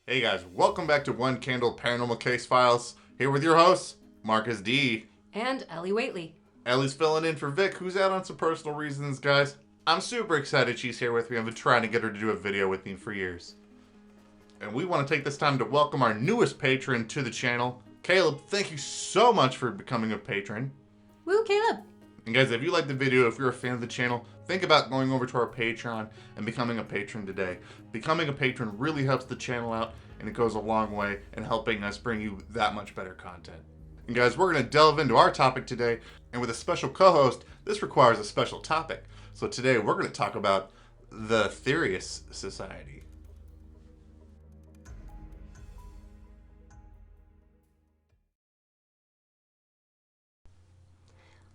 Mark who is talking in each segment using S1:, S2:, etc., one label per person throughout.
S1: Hey guys, welcome back to One Candle Paranormal Case Files. Here with your hosts, Marcus Dee.
S2: And Ellie Whateley.
S1: Ellie's filling in for Vic, who's out on some personal reasons, guys. I'm super excited she's here with me. I've been trying to get her to do a video with me for years. And we want to take this time to welcome our newest patron to the channel. Caleb, thank you so much for becoming a patron.
S2: Woo, Caleb!
S1: And guys, if you like the video, if you're a fan of the channel, think about going over to our Patreon and becoming a patron today. Becoming a patron really helps the channel out, and it goes a long way in helping us bring you that much better content. And guys, we're going to delve into our topic today, and with a special co-host, this requires a special topic. So today we're going to talk about the Aetherius Society.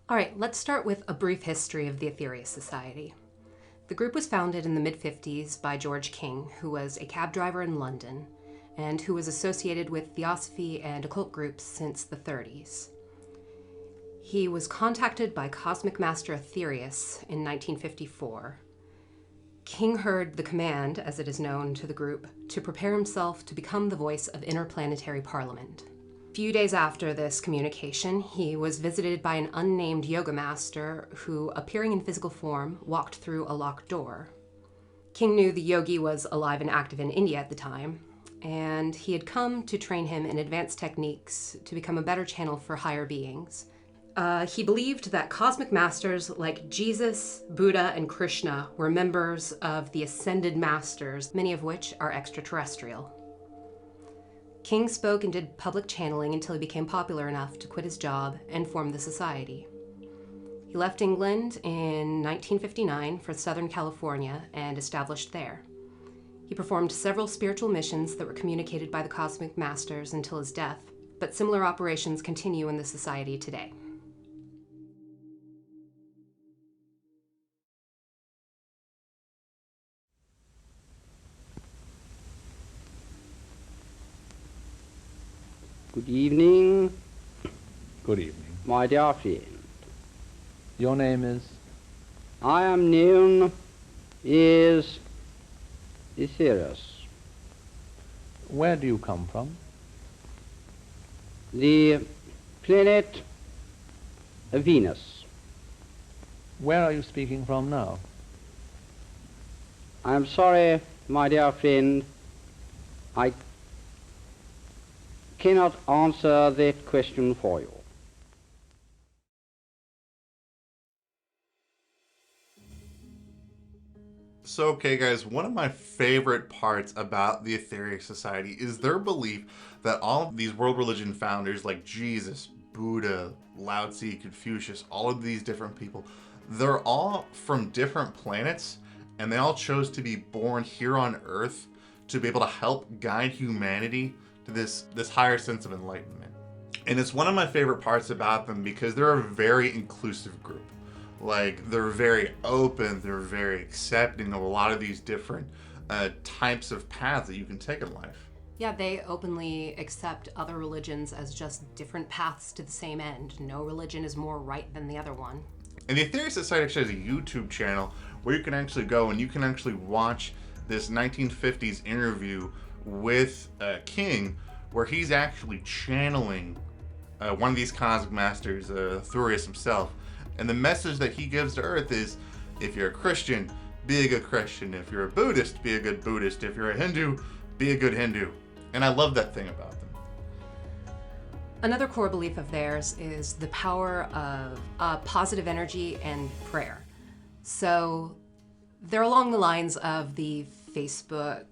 S2: All right, let's start with a brief history of the Aetherius Society. The group was founded in the mid-50s by George King, who was a cab driver in London, and who was associated with theosophy and occult groups since the 30s. He was contacted by Cosmic Master Aetherius in 1954. King heard the command, as it is known to the group, to prepare himself to become the voice of interplanetary parliament. A few days after this communication, he was visited by an unnamed yoga master who, appearing in physical form, walked through a locked door. King knew the yogi was alive and active in India at the time, and he had come to train him in advanced techniques to become a better channel for higher beings. He believed that cosmic masters like Jesus, Buddha, and Krishna were members of the ascended masters, many of which are extraterrestrial. King spoke and did public channeling until he became popular enough to quit his job and form the society. He left England in 1959 for Southern California and established there. He performed several spiritual missions that were communicated by the cosmic masters until his death, but similar operations continue in the society today.
S3: Good evening,
S4: Good evening.
S3: my dear friend.
S4: Your name is?
S3: I am known as Aetherius,
S4: Where do you come from?
S3: the planet Venus.
S4: Where are you speaking from now?
S3: I am sorry, my dear friend, I cannot answer that question for you.
S1: So, okay guys, one of my favorite parts about the Aetherius Society is their belief that all of these world religion founders like Jesus, Buddha, Lao Tzu, Confucius, all of these different people, they're all from different planets, and they all chose to be born here on Earth to be able to help guide humanity to this higher sense of enlightenment. And it's one of my favorite parts about them because they're a very inclusive group. Like, they're very open, they're very accepting of a lot of these different types of paths that you can take in life.
S2: Yeah, they openly accept other religions as just different paths to the same end. No religion is more right than the other one.
S1: And the Aetherius Society actually has a YouTube channel where you can actually go and you can actually watch this 1950s interview with King, where he's actually channeling one of these cosmic masters, Aetherius himself. And the message that he gives to Earth is, if you're a Christian, be a good Christian. If you're a Buddhist, be a good Buddhist. If you're a Hindu, be a good Hindu. And I love that thing about them.
S2: Another core belief of theirs is the power of positive energy and prayer. So they're along the lines of the Facebook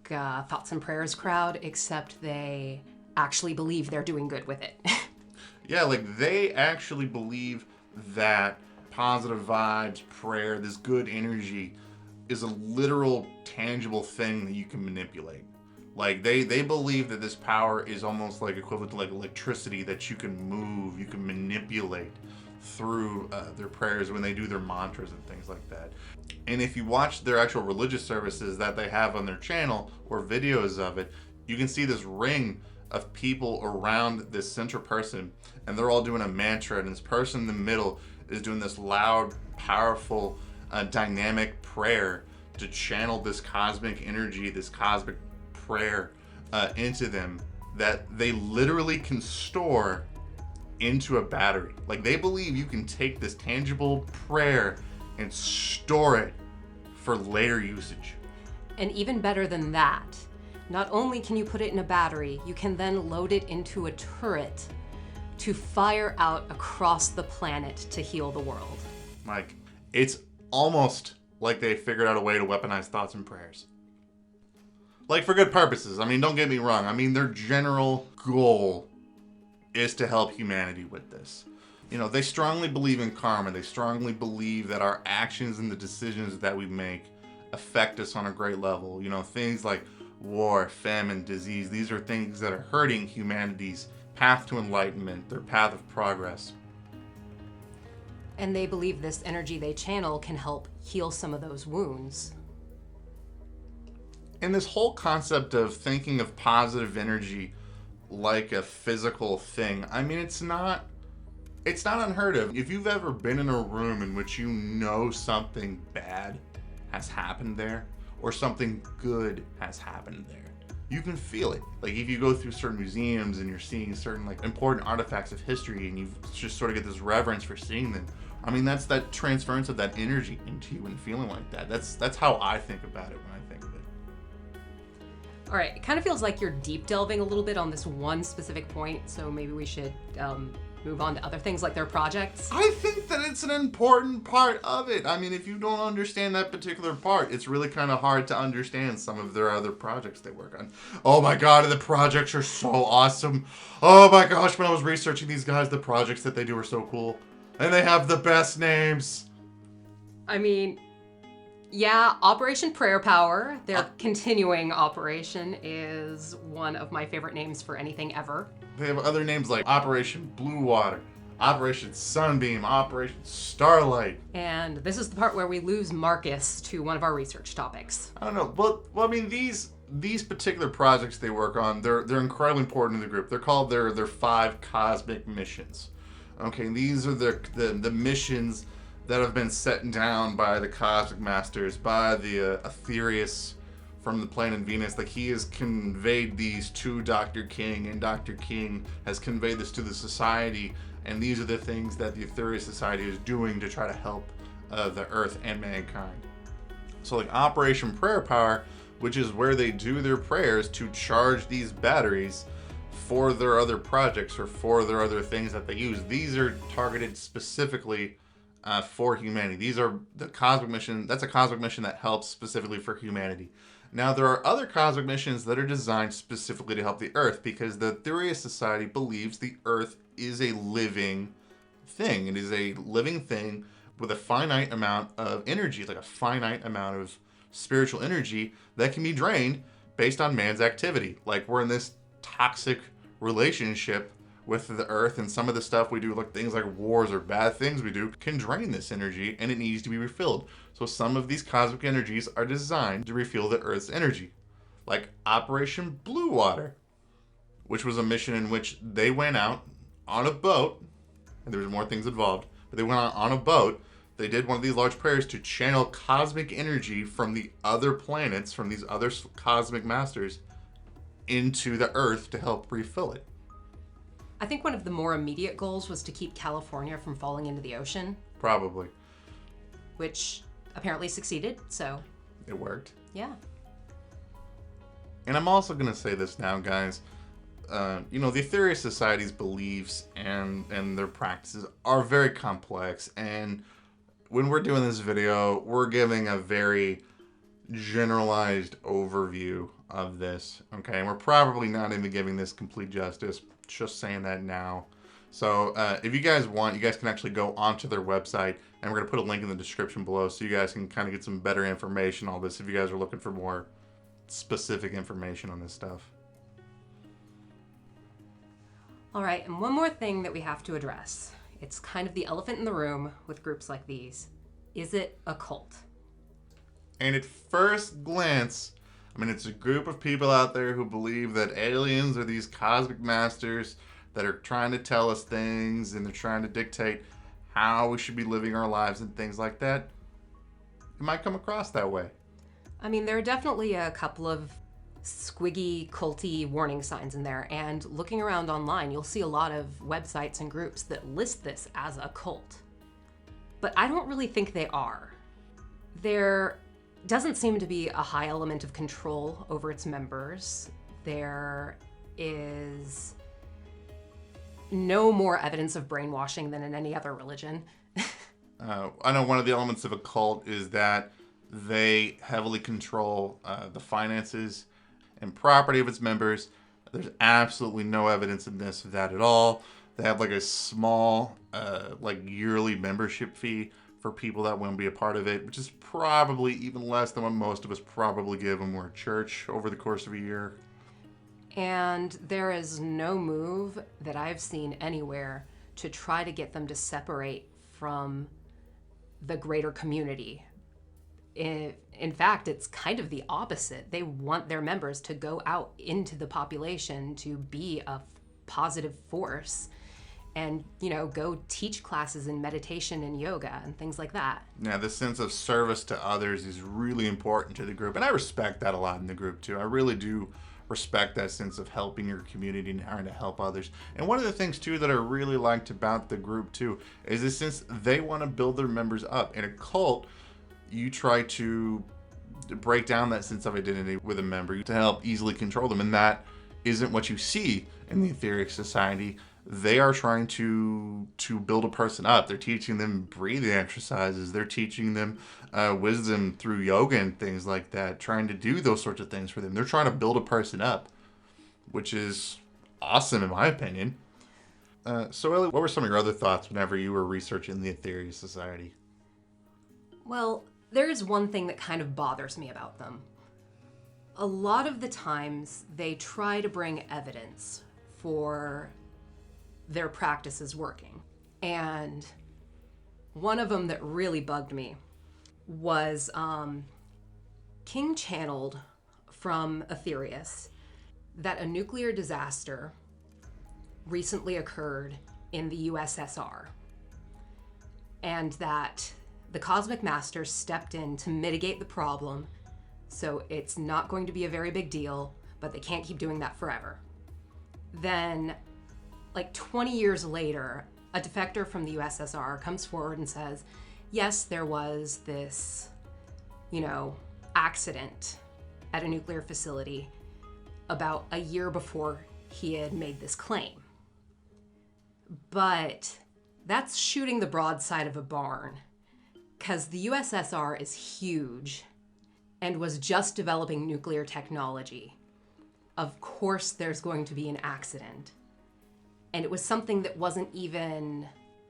S2: Thoughts and Prayers crowd, except they actually believe they're doing good with it.
S1: Yeah, like they actually believe that positive vibes, prayer, this good energy is a literal, tangible thing that you can manipulate. Like they believe that this power is almost like equivalent to like electricity that you can move, you can manipulate through their prayers when they do their mantras and things like that. And if you watch their actual religious services that they have on their channel or videos of it, you can see this ring of people around this central person, and they're all doing a mantra, and this person in the middle is doing this loud, powerful, dynamic prayer to channel this cosmic energy, this cosmic prayer into them that they literally can store into a battery. Like, they believe you can take this tangible prayer and store it for later usage.
S2: And even better than that, not only can you put it in a battery, you can then load it into a turret to fire out across the planet to heal the world.
S1: Like, it's almost like they figured out a way to weaponize thoughts and prayers. Like, for good purposes. I mean, don't get me wrong. I mean, their general goal is to help humanity with this. You know, they strongly believe in karma. They strongly believe that our actions and the decisions that we make affect us on a great level. You know, things like war, famine, disease, these are things that are hurting humanity's path to enlightenment, their path of progress.
S2: And they believe this energy they channel can help heal some of those wounds.
S1: And this whole concept of thinking of positive energy like a physical thing, I mean, it's not unheard of. If you've ever been in a room in which you know something bad has happened there, or something good has happened there, you can feel it. Like, if you go through certain museums and you're seeing certain, like, important artifacts of history, and you just sort of get this reverence for seeing them, I mean, that's that transference of that energy into you and feeling like that. That's how I think about it when I think of it.
S2: All right, it kind of feels like you're deep delving a little bit on this one specific point, so maybe we should move on to other things like their projects.
S1: I think that it's an important part of it. I mean, if you don't understand that particular part, it's really kind of hard to understand some of their other projects they work on. Oh my god, the projects are so awesome. Oh my gosh, when I was researching these guys, the projects that they do are so cool. And they have the best names.
S2: I mean, yeah, Operation Prayer Power, their continuing operation, is one of my favorite names for anything ever.
S1: They have other names like Operation Blue Water, Operation Sunbeam, Operation Starlight.
S2: And this is the part where we lose Marcus to one of our research topics.
S1: I don't know. Well, I mean, these particular projects they work on, they're incredibly important to the group. They're called their 5 cosmic missions. Okay, these are the missions that have been set down by the Cosmic Masters, by the Aetherius from the planet Venus. Like, he has conveyed these to Dr. King, and Dr. King has conveyed this to the Society, and these are the things that the Aetherius Society is doing to try to help the Earth and mankind. So, like, Operation Prayer Power, which is where they do their prayers to charge these batteries for their other projects or for their other things that they use. These are targeted specifically for humanity. These are the cosmic mission. That's a cosmic mission that helps specifically for humanity. Now, there are other cosmic missions that are designed specifically to help the Earth, because the Aetherius Society believes the Earth is a living thing. It is a living thing with a finite amount of energy, like a finite amount of spiritual energy that can be drained based on man's activity. Like, we're in this toxic relationship with the Earth, and some of the stuff we do, like things like wars or bad things we do, can drain this energy, and it needs to be refilled. So some of these cosmic energies are designed to refill the Earth's energy. Like Operation Blue Water, which was a mission in which they went out on a boat, and there was more things involved, but they went out on a boat. They did one of these large prayers to channel cosmic energy from the other planets, from these other cosmic masters, into the Earth to help refill it.
S2: I think one of the more immediate goals was to keep California from falling into the ocean.
S1: Probably.
S2: Which apparently succeeded, so.
S1: It worked.
S2: Yeah.
S1: And I'm also going to say this now, guys. The Aetherius Society's beliefs and their practices are very complex. And when we're doing this video, we're giving a very generalized overview of this. Okay, and we're probably not even giving this complete justice. Just saying that now. So if you guys want, you guys can actually go onto their website, and we're going to put a link in the description below so you guys can kind of get some better information on all this if you guys are looking for more specific information on this stuff.
S2: All right, and one more thing that we have to address. It's kind of the elephant in the room with groups like these. Is it a cult?
S1: And at first glance, I mean, it's a group of people out there who believe that aliens are these cosmic masters that are trying to tell us things, and they're trying to dictate how we should be living our lives and things like that. It might come across that way.
S2: I mean, there are definitely a couple of squiggy, culty warning signs in there. And looking around online, you'll see a lot of websites and groups that list this as a cult. But I don't really think they are. There doesn't seem to be a high element of control over its members. There is no more evidence of brainwashing than in any other religion.
S1: I know one of the elements of a cult is that they heavily control the finances and property of its members. There's absolutely no evidence in this of that at all. They have like a small yearly membership fee for people that want to be a part of it, which is probably even less than what most of us probably give when we're at church over the course of a year.
S2: And there is no move that I've seen anywhere to try to get them to separate from the greater community. In fact, it's kind of the opposite. They want their members to go out into the population to be a positive force and, go teach classes in meditation and yoga and things like that.
S1: Yeah, the sense of service to others is really important to the group. And I respect that a lot in the group, too. I really do respect that sense of helping your community and trying to help others. And one of the things, too, that I really liked about the group, too, is that since they want to build their members up. In a cult, you try to break down that sense of identity with a member to help easily control them. And that isn't what you see in the Aetherius Society. They are trying to build a person up. They're teaching them breathing exercises. They're teaching them wisdom through yoga and things like that, trying to do those sorts of things for them. They're trying to build a person up, which is awesome in my opinion. So Ellie, what were some of your other thoughts whenever you were researching the Aetherius Society?
S2: Well, there is one thing that kind of bothers me about them. A lot of the times they try to bring evidence for their practices working. And one of them that really bugged me was King channeled from Aetherius that a nuclear disaster recently occurred in the USSR and that the Cosmic Masters stepped in to mitigate the problem, so it's not going to be a very big deal, but they can't keep doing that forever. Then, 20 years later, a defector from the USSR comes forward and says, yes, there was this, accident at a nuclear facility about a year before he had made this claim. But that's shooting the broadside of a barn, because the USSR is huge and was just developing nuclear technology. Of course there's going to be an accident. And it was something that wasn't even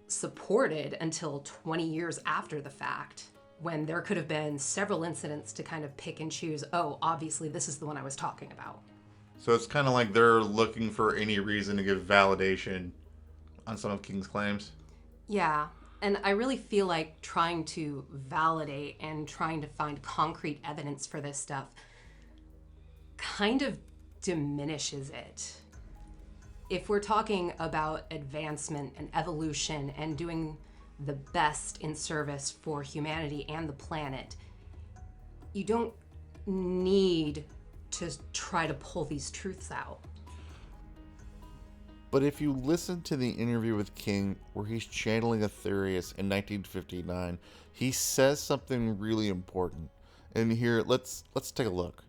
S2: supported until 20 years after the fact, when there could have been several incidents to kind of pick and choose, oh, obviously this is the one I was talking about.
S1: So it's kind of like they're looking for any reason to give validation on some of King's claims?
S2: Yeah, and I really feel like trying to validate and trying to find concrete evidence for this stuff kind of diminishes it. If we're talking about advancement and evolution and doing the best in service for humanity and the planet, you don't need to try to pull these truths out.
S1: But if you listen to the interview with King where he's channeling Aetherius in 1959, he says something really important. And here, let's take a look.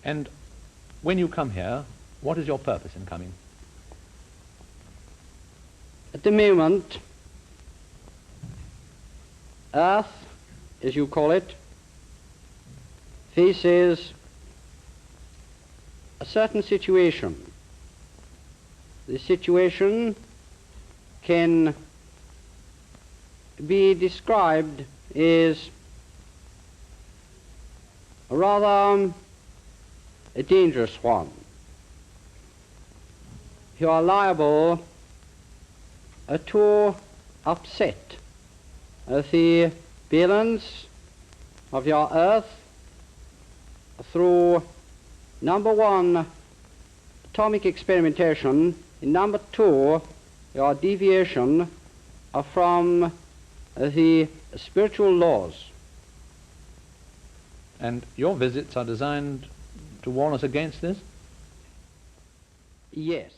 S4: And when you come here, what is your purpose in coming?
S3: At the moment, Earth, as you call it, faces a certain situation. The situation can be described as a rather a dangerous one. You are liable to upset the balance of your Earth through, number one, atomic experimentation, and number two, your deviation from the spiritual laws.
S4: And your visits are designed to warn us against this?
S3: Yes.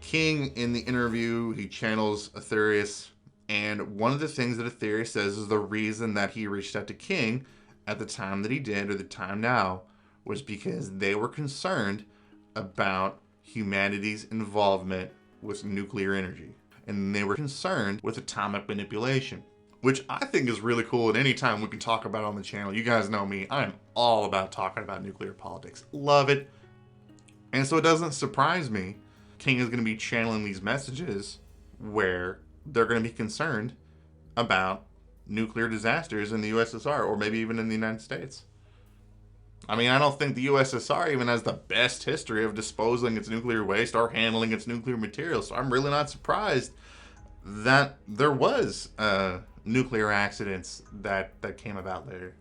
S1: King, in the interview, he channels Aetherius, and one of the things that Aetherius says is the reason that he reached out to King at the time that he did, or the time now, was because they were concerned about humanity's involvement with nuclear energy. And they were concerned with atomic manipulation, which I think is really cool. And anytime we can talk about it on the channel, you guys know me, I'm all about talking about nuclear politics. Love it. And so it doesn't surprise me King is going to be channeling these messages where they're going to be concerned about nuclear disasters in the USSR, or maybe even in the United States. I mean, I don't think the USSR even has the best history of disposing its nuclear waste or handling its nuclear materials, so I'm really not surprised that there was nuclear accidents that came about later.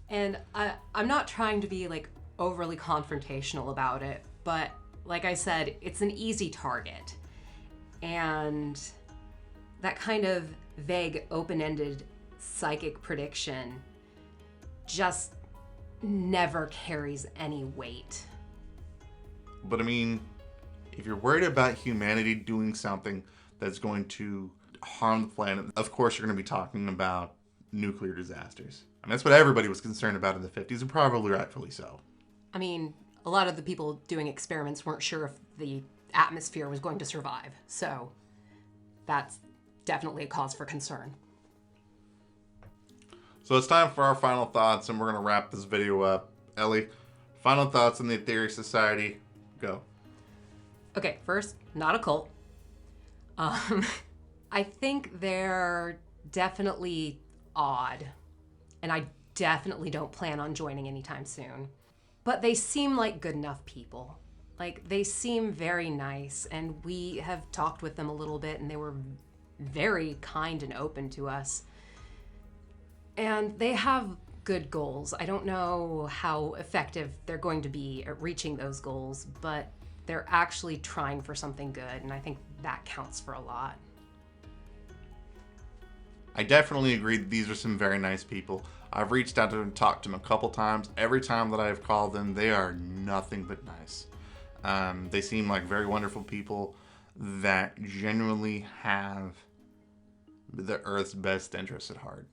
S2: And I'm not trying to be like overly confrontational about it, but like I said, it's an easy target. And that kind of vague, open-ended psychic prediction just never carries any weight.
S1: But I mean, if you're worried about humanity doing something that's going to harm the planet, of course you're going to be talking about nuclear disasters. And that's what everybody was concerned about in the 50s, and probably rightfully so.
S2: I mean, a lot of the people doing experiments weren't sure if the atmosphere was going to survive, so that's definitely a cause for concern.
S1: So it's time for our final thoughts, and we're going to wrap this video up. Ellie, final thoughts on the Aetherius Society. Go.
S2: Okay, first, not a cult. I think they're definitely odd, and I definitely don't plan on joining anytime soon. But they seem like good enough people. Like, they seem very nice, and we have talked with them a little bit, and they were very kind and open to us. And they have good goals. I don't know how effective they're going to be at reaching those goals, but they're actually trying for something good, and I think that counts for a lot.
S1: I definitely agree that these are some very nice people. I've reached out to them and talked to them a couple times. Every time that I've called them, they are nothing but nice. They seem like very wonderful people that genuinely have the Earth's best interests at heart.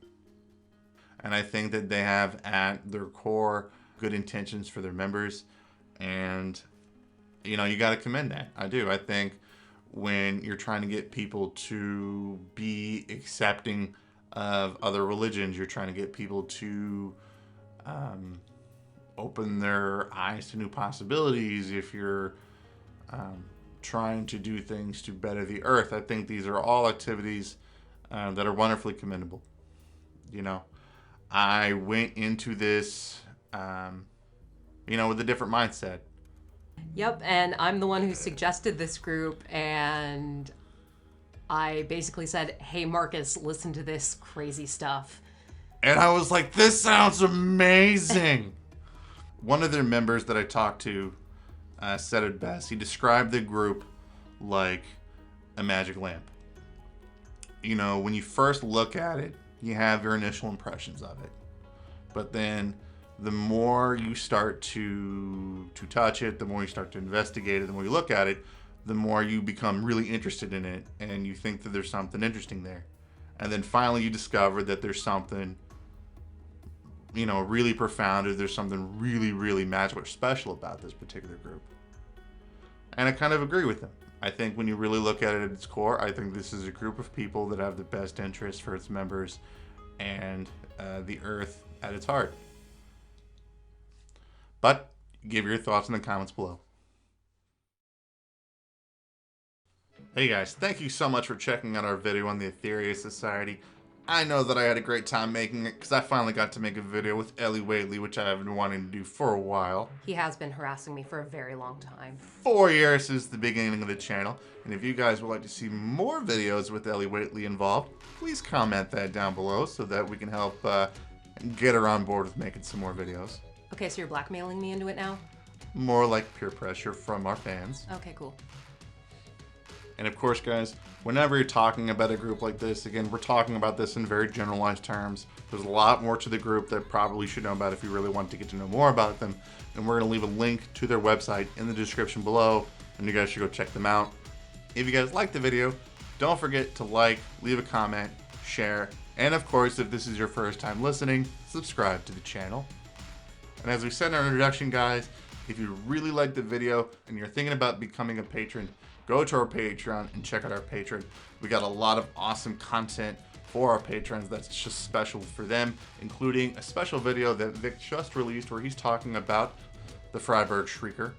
S1: And I think that they have at their core good intentions for their members. And, you know, you got to commend that. I do. I think when you're trying to get people to be accepting of other religions, you're trying to get people to open their eyes to new possibilities, if you're trying to do things to better the earth, I think these are all activities that are wonderfully commendable. You know, I went into this, with a different mindset.
S2: Yep, and I'm the one who suggested this group, and I basically said, hey, Marcus, listen to this crazy stuff.
S1: And I was like, this sounds amazing. One of their members that I talked to said it best. He described the group like a magic lamp. You know, when you first look at it, you have your initial impressions of it. But then the more you start to touch it, the more you start to investigate it, the more you look at it, the more you become really interested in it, and you think that there's something interesting there. And then finally you discover that there's something, really profound, or there's something really, really magical or special about this particular group. And I kind of agree with them. I think when you really look at it at its core, I think this is a group of people that have the best interest for its members and the earth at its heart. But give your thoughts in the comments below. Hey guys, thank you so much for checking out our video on the Aetherius Society. I know that I had a great time making it because I finally got to make a video with Ellie Whateley, which I've been wanting to do for a while.
S2: He has been harassing me for a very long time.
S1: 4 years since the beginning of the channel. And if you guys would like to see more videos with Ellie Whateley involved, please comment that down below so that we can help get her on board with making some more videos.
S2: Okay, so you're blackmailing me into it now?
S1: More like peer pressure from our fans.
S2: Okay, cool.
S1: And of course, guys, whenever you're talking about a group like this, again, we're talking about this in very generalized terms. There's a lot more to the group that probably should know about if you really want to get to know more about them. And we're going to leave a link to their website in the description below, and you guys should go check them out. If you guys liked the video, don't forget to like, leave a comment, share, and of course, if this is your first time listening, subscribe to the channel. And as we said in our introduction, guys, if you really liked the video and you're thinking about becoming a patron, go to our Patreon and check out our Patreon. We got a lot of awesome content for our patrons that's just special for them, including a special video that Vic just released where he's talking about the Freiburg Shrieker.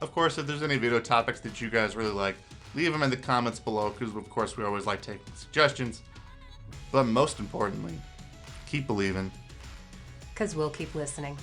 S1: Of course, if there's any video topics that you guys really like, leave them in the comments below, because of course we always like taking suggestions. But most importantly, keep believing.
S2: 'Cause we'll keep listening.